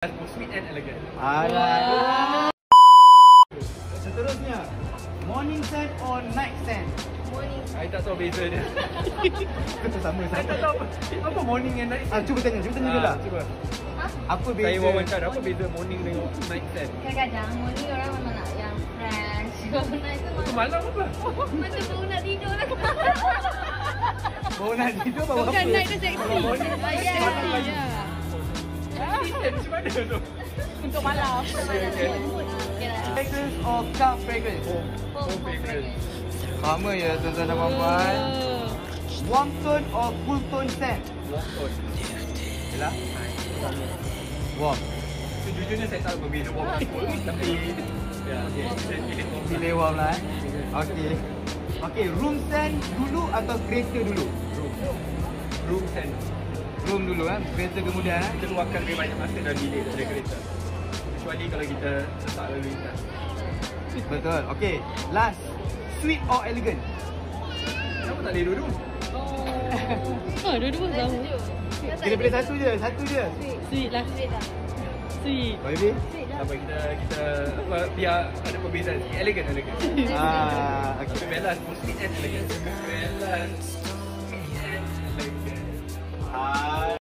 Sweet and elegant. Alright. Seterusnya, morning scent or night scent? Morning. I tak tahu beza dia. Kita sama. I tak tahu apa morning and night scent. Cuba tanya dulu lah. Cuba. Apa beza? Saya wawancara apa beza morning dengan night scent? Kadang-kadang morning orang memang nak yang fresh. Kalau night tu Itu malam apa? macam baru nak tidur lah. Baru nak tidur baru apa? Bukan night tu seksi. Ya. Macam mana tu? Untuk malam. Fragrance or car fragrance? Home fragrance. Sama ya tuan-tuan dan puan-puan. Warm tone or cool tone scent? Warm tone. Yelah. Warm. Sejujurnya saya tahu berbeza warm dan cool. Tapi ya, saya pilih warm. Pilih warm lah. Okey. Okey, room scent dulu atau kereta dulu? Room scent. Room dulu kan, kereta kemudian Kita keluarkan lebih banyak masa dalam bilik daripada kereta. Kecuali kalau kita sesak lalu lintas. Betul. Okey, last. Sweet or elegant? Kenapa tak boleh dua-dua? Oh, dua-dua sama. Kita pilih satu je, satu je. Sweet lah. Sweet. Baby? Tak apa, kita apa, biar ada perbezaan sikit. Elegant. Okey. Tapi Bella sweet and elegant. Bella sweet and elegant.